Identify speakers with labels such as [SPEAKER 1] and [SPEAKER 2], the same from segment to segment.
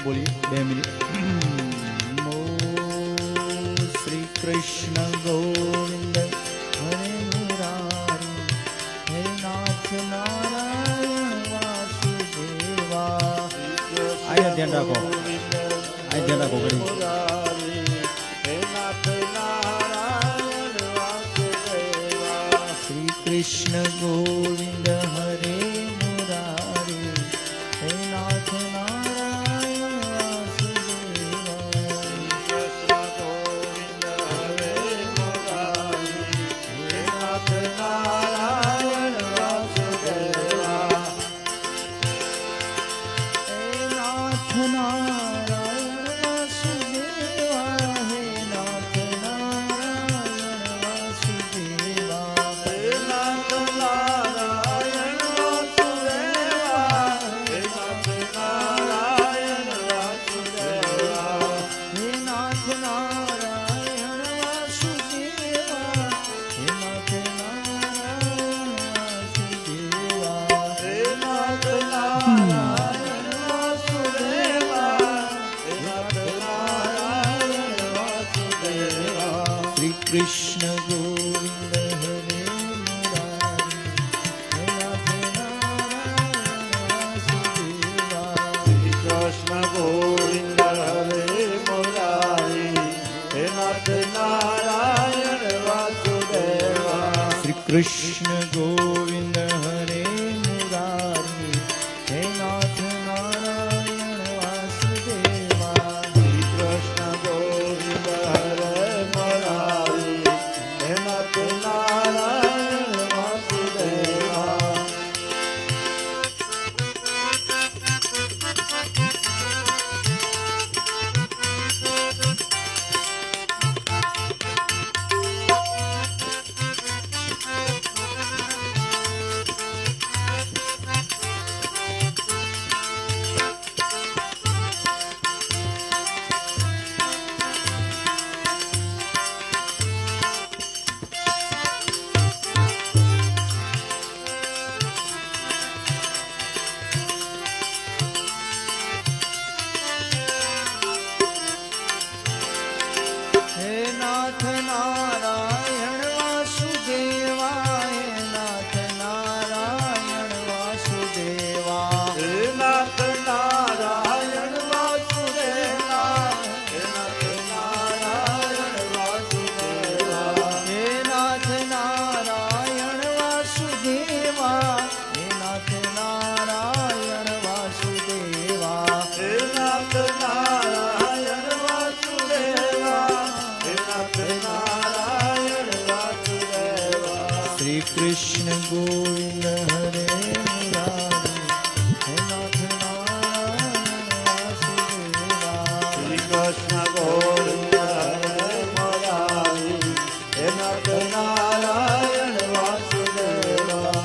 [SPEAKER 1] બોલીએ 2 મિનિટ. શ્રી કૃષ્ણ ગોવિંદ હરે મુરારી હે નાથ નારાયણ વાસુદેવા. આયા ધ્યાન રાખો, આયા ધ્યાન રાખો ઘડી. શ્રી કૃષ્ણ ગોવિંદ હરે મુરારી હે નાથ નારાયણ વાસુદેવા. કૃષ્ણ ગોવિંદ હરે મુરારી હે નાથ નારાયણ વાસુદેવા.
[SPEAKER 2] કૃષ્ણ ગોવિંદ હરે મુરારી હે નાથ નારાયણ વાસુદેવા.
[SPEAKER 1] શ્રી કૃષ્ણ ગોવિંદ હરે મુરારી હે નાથ નારાયણ વાસુદેવા.
[SPEAKER 2] શ્રી કૃષ્ણ ગોવિંદ હરે મુરારી હે નાથ નારાયણ વાસુદેવા.
[SPEAKER 1] કૃષ્ણ ગોવિંદ હરે મુરારી હે નાથ નારાયણ વાસુદેવા.
[SPEAKER 2] શ્રી કૃષ્ણ ગોવિંદ હરે મુરારી હે નાથ નારાયણ વાસુદેવા.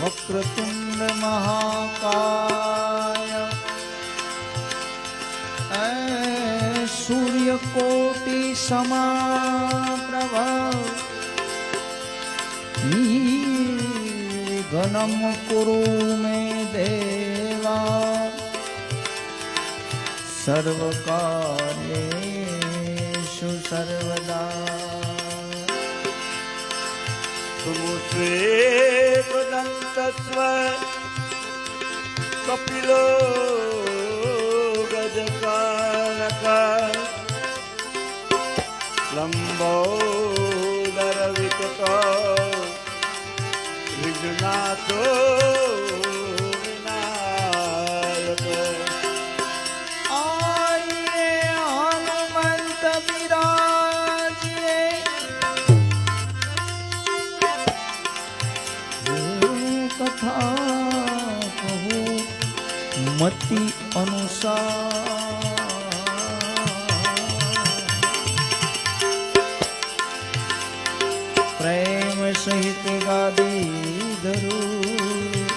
[SPEAKER 1] વક્રતુંડ મહાકાય સૂર્યકોટિ સમાપ્રભ નિર્વિઘ્નમ કુરુ મે દેવા સર્વકાર્યેષુ સર્વદા.
[SPEAKER 2] સુમુત્રેકદંતસ્વ કપિલો ગજકાનક લંબોદર વિકટો વિઘ્નાથો વિનાયક.
[SPEAKER 1] મતિ અનુસાર પ્રેમ સહિત ગાદી ધરું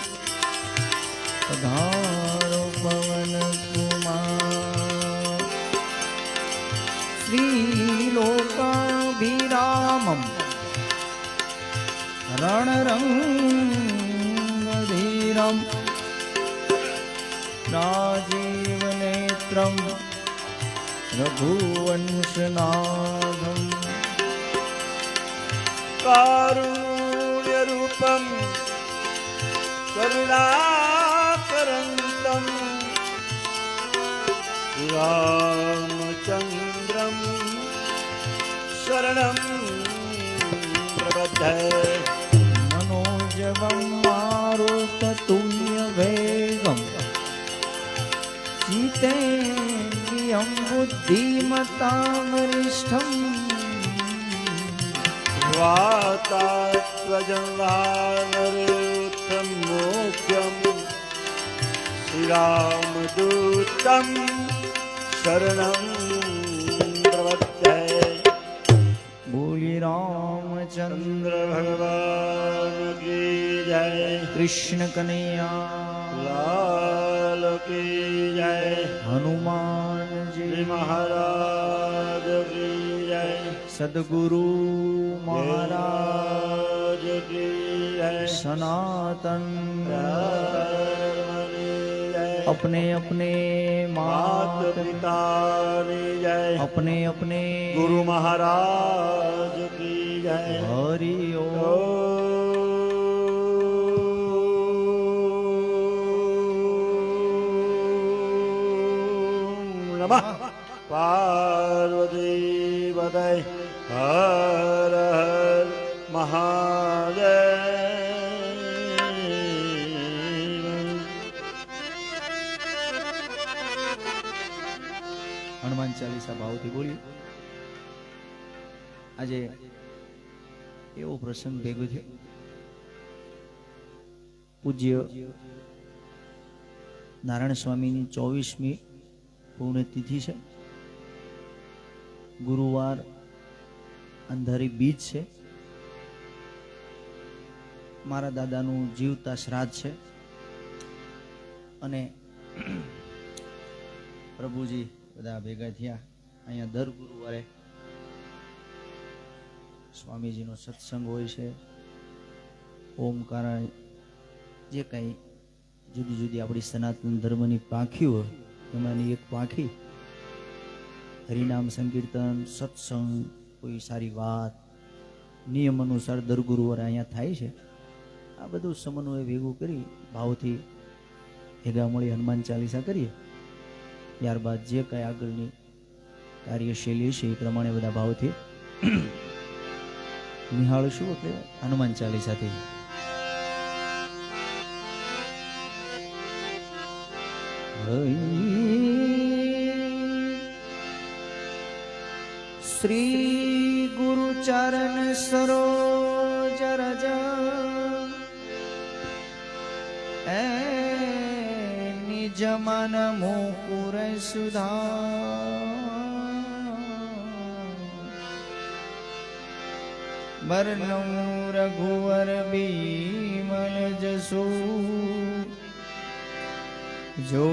[SPEAKER 1] પધારો પવન કુમાર શ્રી લોકાભિરામમ રણરંગધીરમ રાજીવ નેત્રમ રઘુવંશનાથમ
[SPEAKER 2] કારુણ્ય રૂપમ કરુણાકરંતમ રામચંદ્રમ શરણમ પ્રબધ્ધે
[SPEAKER 1] मनोजवं मारुततुल्य वेगं जितेन्द्रियं बुद्धिमतां वरिष्ठं
[SPEAKER 2] वातात्वजङ्गानरुत्तम मोक्ष्यं श्रीरामदूतं शरणं प्रवद्ये
[SPEAKER 1] बोली रामचंद्र
[SPEAKER 2] भगवान की जय
[SPEAKER 1] कृष्ण कन्हैया
[SPEAKER 2] लाल की जय
[SPEAKER 1] हनुमान जी
[SPEAKER 2] श्री महाराज की जय
[SPEAKER 1] सद्गुरु महाराज
[SPEAKER 2] महाराज की जय
[SPEAKER 1] सनातन
[SPEAKER 2] धर्म की जय
[SPEAKER 1] अपने अपने
[SPEAKER 2] मात
[SPEAKER 1] मात
[SPEAKER 2] पिता की जय
[SPEAKER 1] अपने अपने
[SPEAKER 2] गुरु महाराज की जय
[SPEAKER 1] हरि ओम
[SPEAKER 2] नमः पार्वती पतये हर हर महादेव
[SPEAKER 1] હનુમાન ચાલીસા ભાવથી બોલી. આજે એવો પ્રસંગ ભેગો થયો. પૂજ્ય નારાયણ સ્વામીની 24મી પુણ્યતિથિ છે. ગુરુવાર અંધારી બીજ છે. મારા દાદાનું જીવતા શ્રાદ્ધ છે અને પ્રભુજી બધા ભેગા થયા. અહીંયા દર ગુરુવારે સ્વામીજીનો સત્સંગ હોય છે. ઓમકારા જે કંઈ જુદી જુદી આપણી સનાતન ધર્મની પાંખી હોય એમાંની એક પાંખી હરિનામ સંકીર્તન સત્સંગ કોઈ સારી વાત નિયમ અનુસાર દર ગુરુવારે અહીંયા થાય છે. આ બધું સમન્વય ભેગું કરી ભાવથી ભેગા મળી હનુમાન ચાલીસા કરીએ. ત્યારબાદ જે કંઈ આગળની કાર્યશૈલી છે એ પ્રમાણે બધા ભાવથી નિહાળશું. એટલે હનુમાન ચાલીસાથી શ્રી ગુરુ ચરણ સરોજ રજ નિજ મન મુકુર સુધા બરનૌ રઘુવર બીમલ જસુ જો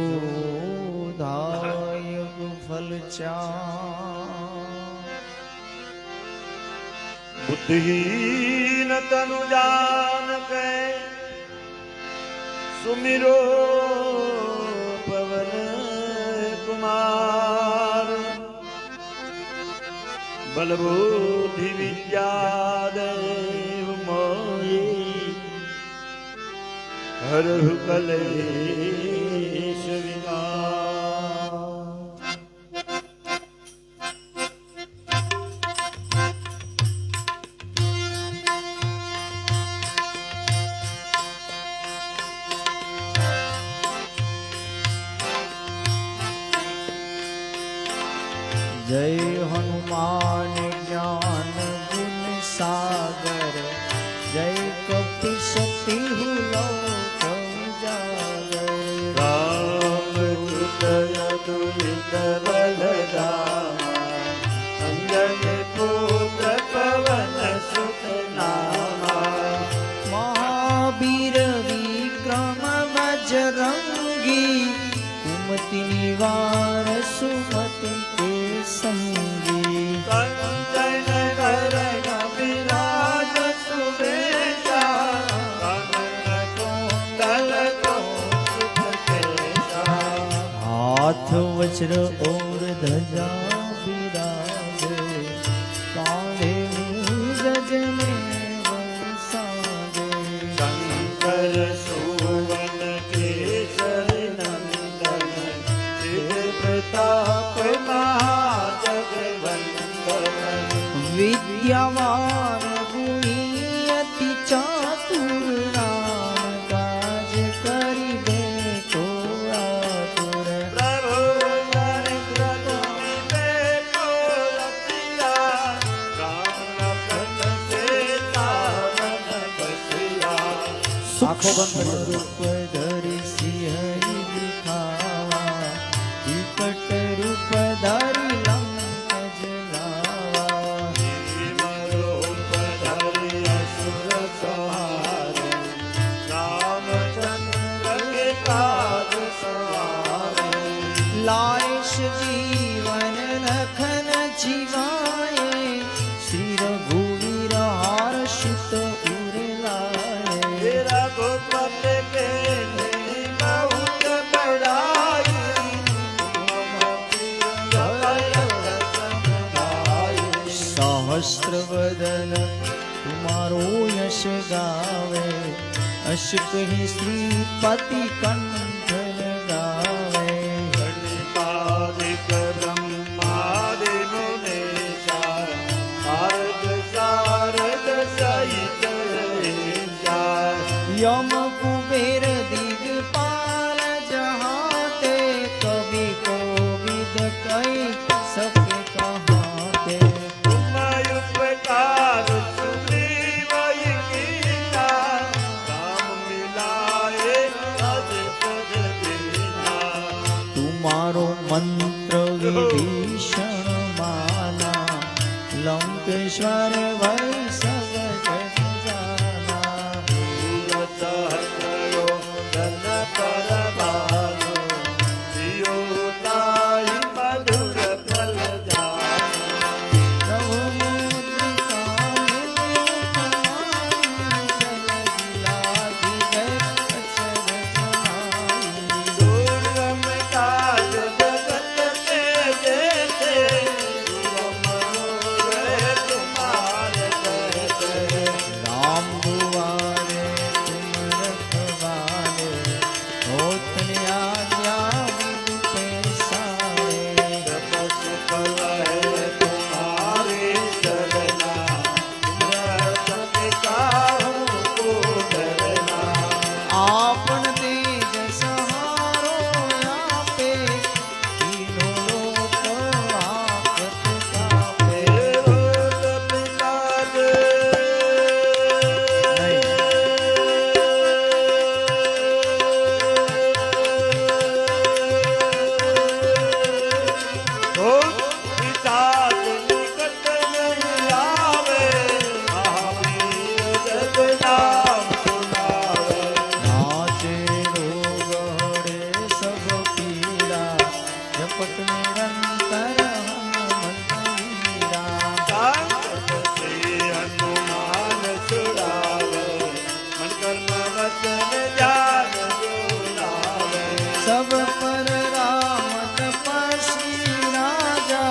[SPEAKER 1] દાયક ફલ ચા
[SPEAKER 2] बुद्धिहीन तनु जान के सुमिरो पवन कुमार बल बुद्धि विद्या देव मोहि हरहु कलेश विकार
[SPEAKER 1] जय हनुमान ज्ञान गुण सागर जय कपि सती लोक उजागर
[SPEAKER 2] राम અતુલિત બલરામા અંજન પુત્ર પવન સુત નામા
[SPEAKER 1] મહાવીર વિક્રમ બજરંગી કુમતિ નિવાર સુમતિ કે સંગી
[SPEAKER 2] કંચન વરણ વિરાજ સુવેશા કાનન કુંડલ કૌસ્તુભ કેશા
[SPEAKER 1] હાથ વજ્ર ઓર ધજા બિરાજે કાંધે ગજ મે વંસાજે
[SPEAKER 2] શંકર સુવન કેસર નંદન સિદ્ધ પ્રતાપ મહાજગવંદન
[SPEAKER 1] વિદ્યાવાન ગુણી અતિ ચાતુર રામ કાજ કરી દે તો આતુર
[SPEAKER 2] પ્રભુ નરેન્દ્ર તુમી બેઠો રસિયા રામ લખન સીતા મન બસિયા
[SPEAKER 1] આંખો બંધ રૂપ ધરી સિંહ દિખાવા વિકટ રૂપ ધરી લંક જલાવા
[SPEAKER 2] ભીમરૂપ ધરી અસુર સંહારે રામચંદ્ર કે કાજ સવારે
[SPEAKER 1] લાયશ જીવન લખન જીવાય શ્રી રઘુવીર હર્ષિત ઉર લાય
[SPEAKER 2] रघुपत के बहुत बड़ाई
[SPEAKER 1] सहस्त्र वदन तुम्हारो यश गावे अश कही श्रीपति कंठ लगावे
[SPEAKER 2] गणितादिक ब्रह्मादि मुनीषा शारद शारद सहित ईशा
[SPEAKER 1] यम कुबेर दिगपाल जहाते कवि कोविद कई सके कहाते
[SPEAKER 2] तुम उपकार सुग्रीव कीना राम मिलाए अज पद दीना
[SPEAKER 1] तुम्हारो मंत्र विभीषण माना लंकेश्वर भय सब जग जाना
[SPEAKER 2] सूरत हरो धन पर भानु जियो ताई मधुर फल जानु
[SPEAKER 1] प्रभु मुद्रिका लागी गए अक्षर समाई
[SPEAKER 2] दुर्गम काज जगत के जेते सुगम है तुम्हारे कहते
[SPEAKER 1] राम दुआरे तुम रखवारे होत न आज्ञा विधि पैसारे
[SPEAKER 2] तपस फल है तुम्हारी शरणा तुम काहू को डरना
[SPEAKER 1] आपन तेज सहारो आपे तीनों लोक आपत कापे नाचे रोग हरे सब पीड़ा जपत निरंतर हनुमंत वीरा
[SPEAKER 2] हनुमान छुड़ावे मन कर्म वचन जान जोड़ावे
[SPEAKER 1] सब पर राम तपस्वी राजा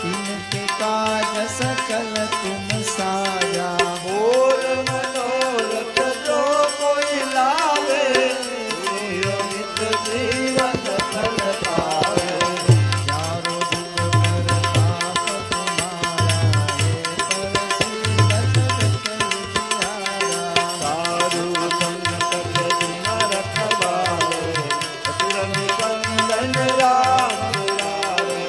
[SPEAKER 1] तिनके काज सकल तुम साजा
[SPEAKER 2] मोर मनोरथ जो कोई लावे नियमित जीवन फल पावे
[SPEAKER 1] चारों जुग परताप तुम्हारा हे परसी दशरथ उजियारा
[SPEAKER 2] साधु संकट दिन रखवावे असुर निकंदन राम दुलारे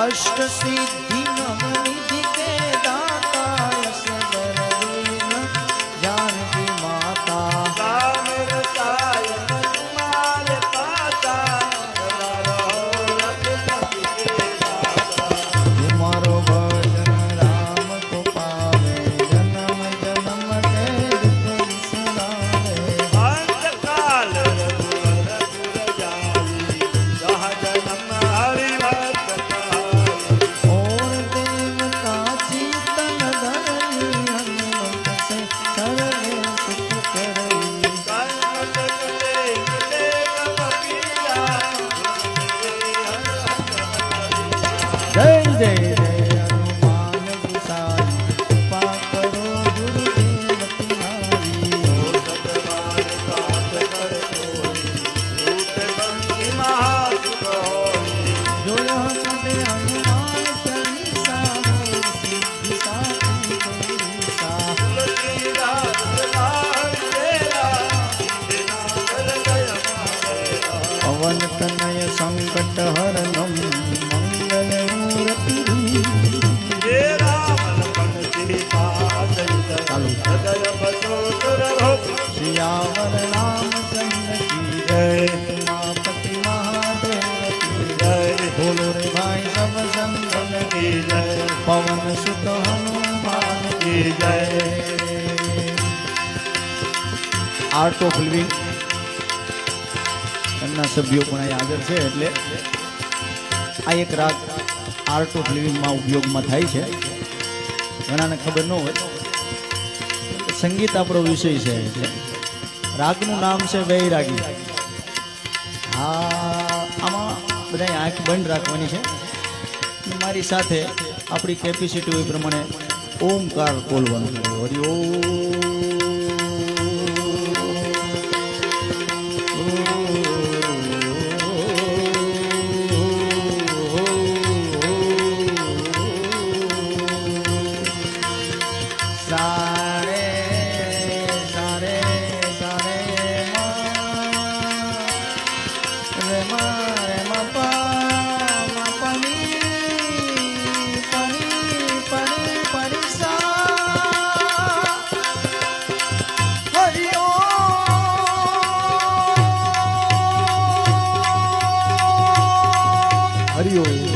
[SPEAKER 1] अष्ट सिद्धि नव निधि के दाता यश बर दीन जानकी माता
[SPEAKER 2] राम रसायन तुम्हारे पाता सदा रहो
[SPEAKER 1] જય જય જય હનુમાન ગુસાઈ કૃપા કરો ગુરુદેવ તુમારી
[SPEAKER 2] સતવાન સાથ કરતો રૂપ બંધી મહાસુખ
[SPEAKER 1] જોયો કદે હનુમાન ચાલીસા મોર સિદ્ધિ સાથી તેરીસા
[SPEAKER 2] તુલસીદાસ લાલ તેરા બિના કર જય મારેરા
[SPEAKER 1] પવન તનય સંકટ હરનમ મંગલ મૂર્તિ
[SPEAKER 2] હે રામ લખન સીતા સહિત
[SPEAKER 1] ચાલુ.
[SPEAKER 2] હૃદય બસો સુર ભક્ત
[SPEAKER 1] સિયાવર રામ ચંદ્ર કી જય ઉમાપતિ મહાદેવ કી જય બોલો રે ભાઈ સબ સંતન
[SPEAKER 2] કી જય
[SPEAKER 1] પવન સુત હનુમાન કી જય આર્ટ ઓફ લિવિંગ એમના સભ્યો પણ અહીં હાજર છે એટલે આ એક રાગ આર્ટ ઓફ લિવિંગમાં ઉપયોગમાં થાય છે ઘણાને ખબર ન હોય સંગીત આપણો વિષય છે એટલે રાગનું નામ છે વૈરાગી આમાં બધા આંખ બંધ રાખવાની છે મારી સાથે આપણી કેપેસિટી હોય પ્રમાણે ઓમકાર બોલવાનું છે હરિ સારે સારે સારે રે મા પની પની પની પરિસા હરિ હરિ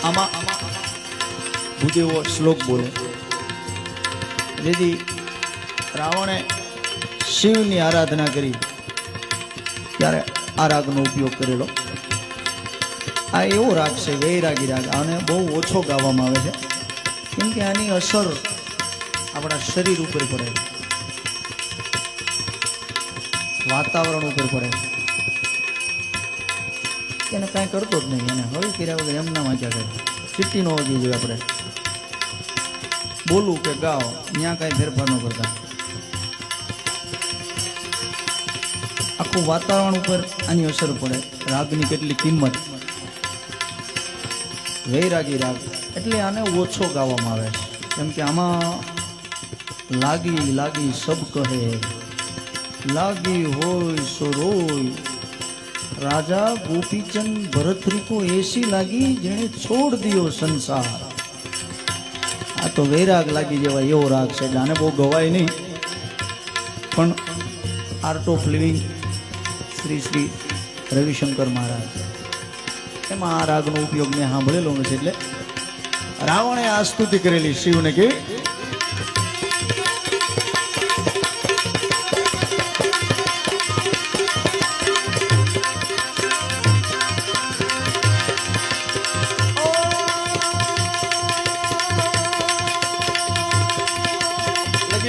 [SPEAKER 1] આમાં ભૂદેવો શ્લોક બોલે. જેથી રાવણે શિવની આરાધના કરી ત્યારે આ રાગનો ઉપયોગ કરેલો. આ એવો રાગ છે વૈરાગી રાગ. આને બહુ ઓછો ગાવામાં આવે છે કેમ કે આની અસર આપણા શરીર ઉપર પડે, વાતાવરણ ઉપર પડે. એને કાંઈ કરતો જ નહીં, એને હળી કર્યા વગર એમના વાંચ્યા કરે. ચીટી નો હોવી જોઈએ. આપણે બોલું કે ગાઓ ત્યાં કાંઈ ફેરફાર ન કરતા. આખું વાતાવરણ ઉપર આની અસર પડે. રાગની કેટલી કિંમત. વૈરાગી રાગ એટલે આને ઓછો ગાવામાં આવે છે કેમ કે આમાં લાગી લાગી સબ કહે, લાગી હોય સો રોય, રાજા ગોપીચંદ ભરતરી को ऐसी लागी જેણે છોડ દિયો સંસાર. આ તો વૈરાગ લાગી જેવા એવો રાગ છે. આને બહુ ગવાય નહીં, પણ art of living Shri Shri Ravishankar Maharaj એમાં આ રાગનો ઉપયોગ મેં સાંભળેલો નથી. એટલે રાવણે આ સ્તુતિ કરેલી શિવને કે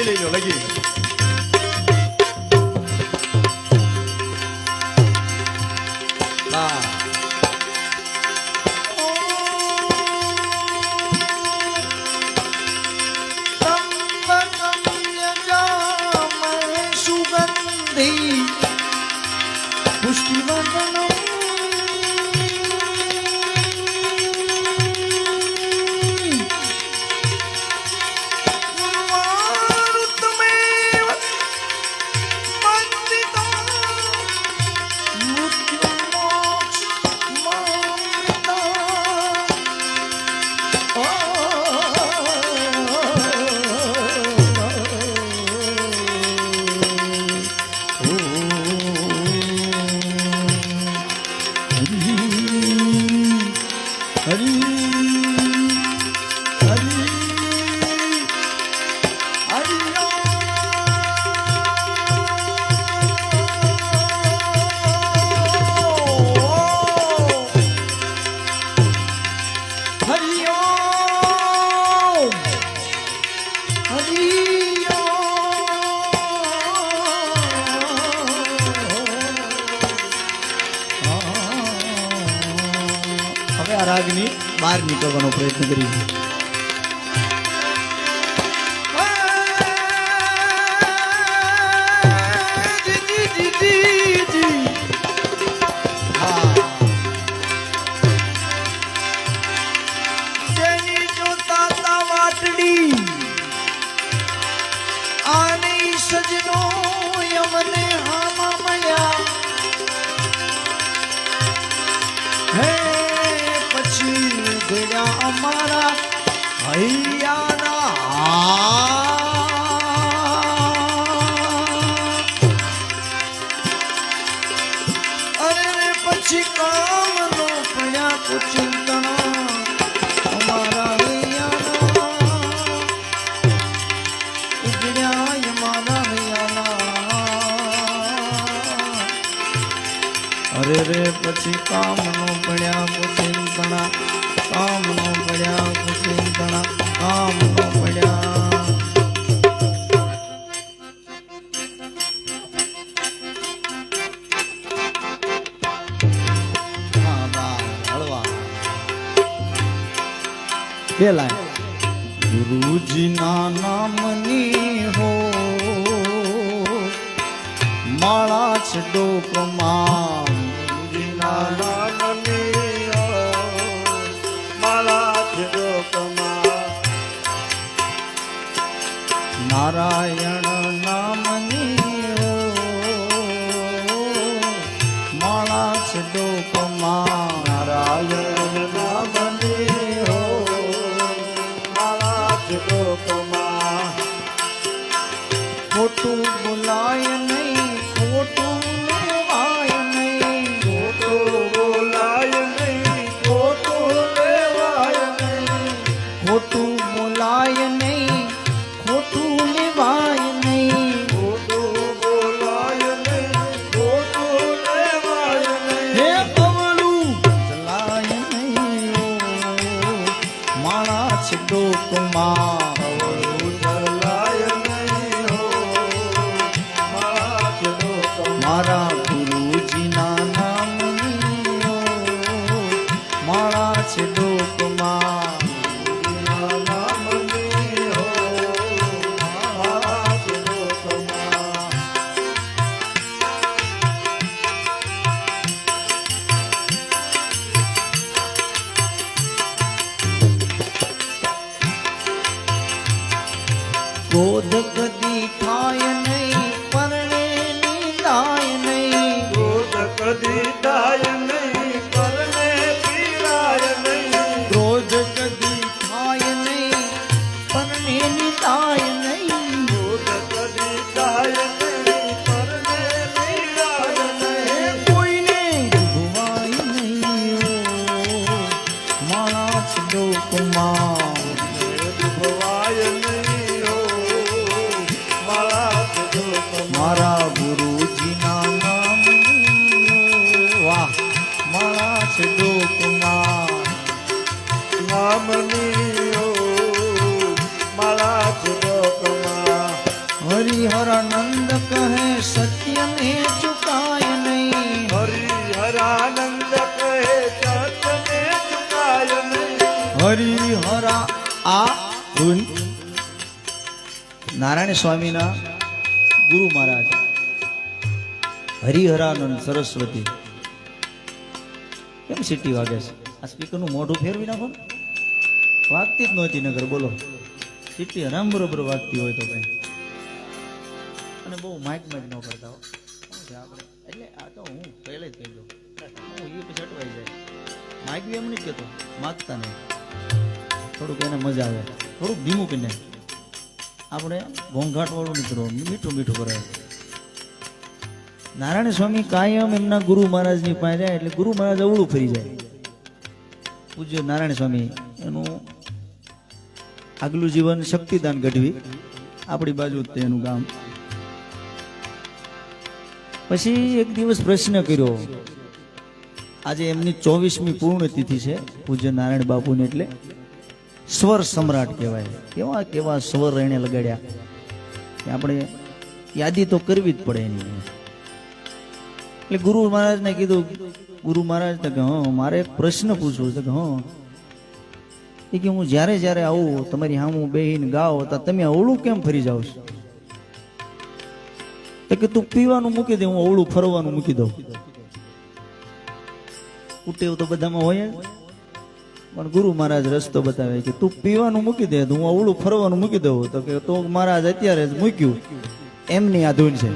[SPEAKER 1] લઈ લો લગી રાગની બહાર નીકળવાનો પ્રયત્ન કરીશું.
[SPEAKER 3] સજનો યમને હામા મળ્યા હે ગળ્યા અમારા હૈયાના. અરે પછી કામનો પડ્યા કુચિંતના અમારા હૈયાના. ઉગડ્યા અમારા હૈયાના. અરે રે પછી કામનો પડ્યા કુચિંતના, કામનો પડ્યા કુચિંતના, કામનો પડ્યા.
[SPEAKER 1] બે લાઈન. ગુરુજીના નામની હો માળા છે ડોકમાં,
[SPEAKER 2] ગુરુજીના નામની માળા છે ડોકમાં.
[SPEAKER 1] નારાયણ નામની હો માળા છે ડોકમાં.
[SPEAKER 3] ક્રોધ કદી થાય નહીં પરણે નિંદાય નહીં
[SPEAKER 2] ક્રોધ કદી થાય નહીં પરને પીરાય નહીં
[SPEAKER 3] ક્રોધ કદી થાય નહીં પરણે નિંદાય નહીં
[SPEAKER 2] ક્રોધ કદી થાય નહીં પરને પીરાય નહીં
[SPEAKER 3] કોઈને ભવાય નહીં મારા શ્લોકમાં
[SPEAKER 2] ભવાય નહીં હો મારા સુખ
[SPEAKER 3] મારા ગુરુજીના નામની વાહ મારા શ્લોકમાં
[SPEAKER 2] નામની હો મારા સુખમાં
[SPEAKER 3] હરિહરાનંદ કહે સત્યને ચુકાય નહીં
[SPEAKER 2] હરિહરાનંદ કહે સત્યને ચુકાય નહીં
[SPEAKER 3] હરિહરા આ ધૂન નારાયણ સ્વામીના ગુરુ મહારાજ હરિહરાનંદ સરસ્વતી કેમ સીટી વાગે છે આ સ્પીકરનું મોઢું ફેરવી નાખો ને. વાગતી જ નહોતી નગર બોલો સીટી હરામ બરોબર વાગતી હોય તો કઈ અને બહુ માઇક ન કરતા હો શું છે આપણે એટલે આ તો હું પહેલે જ કહી દઉં હું એ પછી અટવાઈ જાય માઇક બી એમ નહીં કહેતો માગતા નહીં થોડુંક એને મજા આવે થોડુંક ધીમું કરીને આપણે ઘોંઘાટ વાળું નહીં કરવું મીઠું મીઠું કરાય નારાયણ સ્વામી કાયમ એમના ગુરુ મહારાજની પાસે જાય એટલે ગુરુ મહારાજ અવળું ફરી જાય પૂજ્ય નારાયણ સ્વામી એનું આગલું જીવન શક્તિદાન ગઢવી આપણી બાજુ જ તે એનું ગામ પછી એક દિવસ પ્રશ્ન કર્યો આજે એમની 24મી પૂર્ણ તિથિ છે પૂજ્ય નારાયણ બાપુને એટલે સ્વર સમ્રાટ કહેવાય કેવા કેવા સ્વર એને લગાડ્યા કે આપણે યાદી તો કરવી જ પડે એની એટલે ગુરુ મહારાજને કીધું ગુરુ મહારાજ કે હા મારે એક પ્રશ્ન પૂછવો છે કે હા એ કે હું જ્યારે જ્યારે આવું તમારી સામું બેહીને ગાઓ તો તમે અવળું કેમ ફરી જાવ છો તો કે તું પીવાનું મૂકી દે હું અવળું ફરવાનું મૂકી દઉં ઉટેવ તો બધામાં હોય જ. પણ ગુરુ મહારાજ રસ્તો બતાવે કે તું પીવાનું મૂકી દે તો હું અવળું ફરવાનું મૂકી દઉં તો કે તો મહારાજ અત્યારે જ મૂક્યું એમની આ ધૂન છે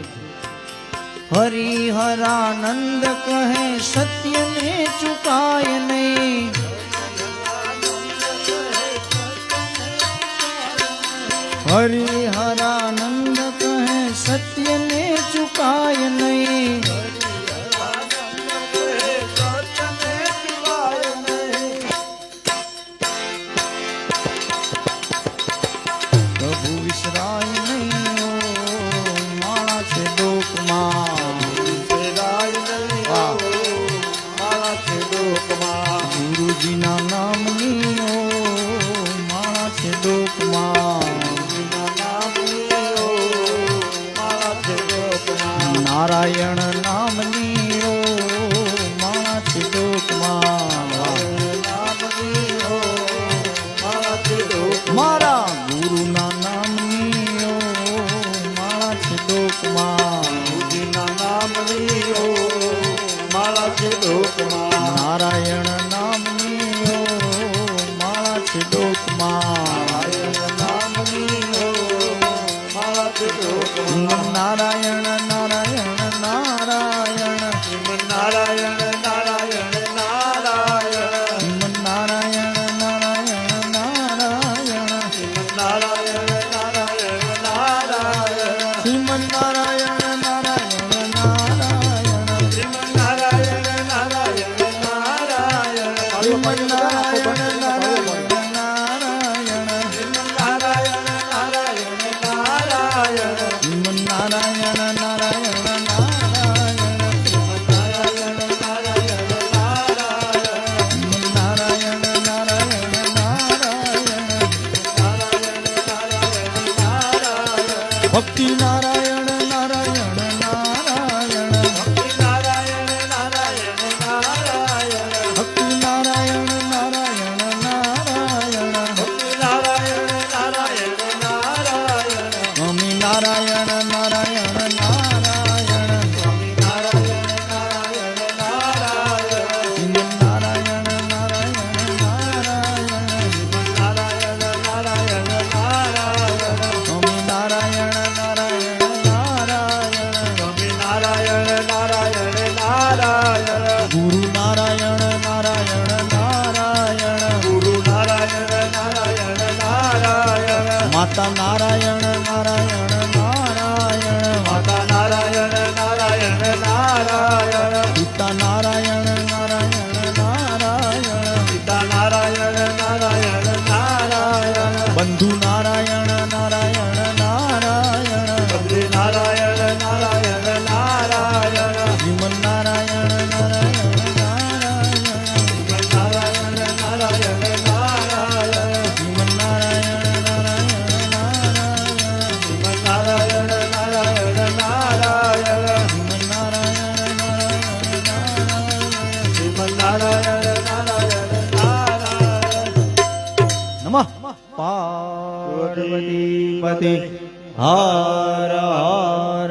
[SPEAKER 3] હરિહરાનંદ કહે સત્યને ચુકાય નહીં હરિહરાનંદ કહે સત્યને ચુકાય નહીં પ્રભુ વિસરાય નહીં ઓ મારા છે લોકમાં ગુરુજીના નામની ઓ મારા છે લોકમાં નારાયણ નામની ઓ મારા છે લોકમાં મારા ગુરુના નામની ઓ મારા છે લોકમાં નારાયણ નામની ઓ મારા છે લોકમાં નારાયણ નારાયણ નારાયણ
[SPEAKER 2] નારાયણ નારાયણ નારાયણ
[SPEAKER 3] શ્રીમન નારાયણ નારાયણ નારાયણ
[SPEAKER 2] નારાયણ નારાયણ નારાયણ
[SPEAKER 3] શ્રીમન નારાયણ નારાયણ નારાયણ
[SPEAKER 2] નારાયણ નારાયણ નારાયણ
[SPEAKER 3] માતા નારાયણ નારાયણ નારાયણ
[SPEAKER 2] માતા નારાયણ નારાયણ નારાયણ
[SPEAKER 3] પિતા નારાયણ નારાયણ નારાયણ
[SPEAKER 2] પિતા નારાયણ નારાયણ નારાયણ
[SPEAKER 3] બંધુ નારાયણ નારાયણ નારાયણ
[SPEAKER 2] બદ્રી નારાયણ નારાયણ નારાયણ
[SPEAKER 3] શ્રીમન નારાયણ નારાયણ નારાયણ
[SPEAKER 2] નારાયણ નારાયણ નારાયણ
[SPEAKER 3] શ્રીમન નારાયણ નારાયણ નારાયણ
[SPEAKER 2] શ્રીમન નારાયણ નારાયણ નારાયણ
[SPEAKER 3] શ્રીમન નારાયણ નારાયણ નારાયણ
[SPEAKER 2] શ્રીમન નારાયણ નારાયણ નારાયણ
[SPEAKER 3] નમઃ પાર્વતી પતિ હર હર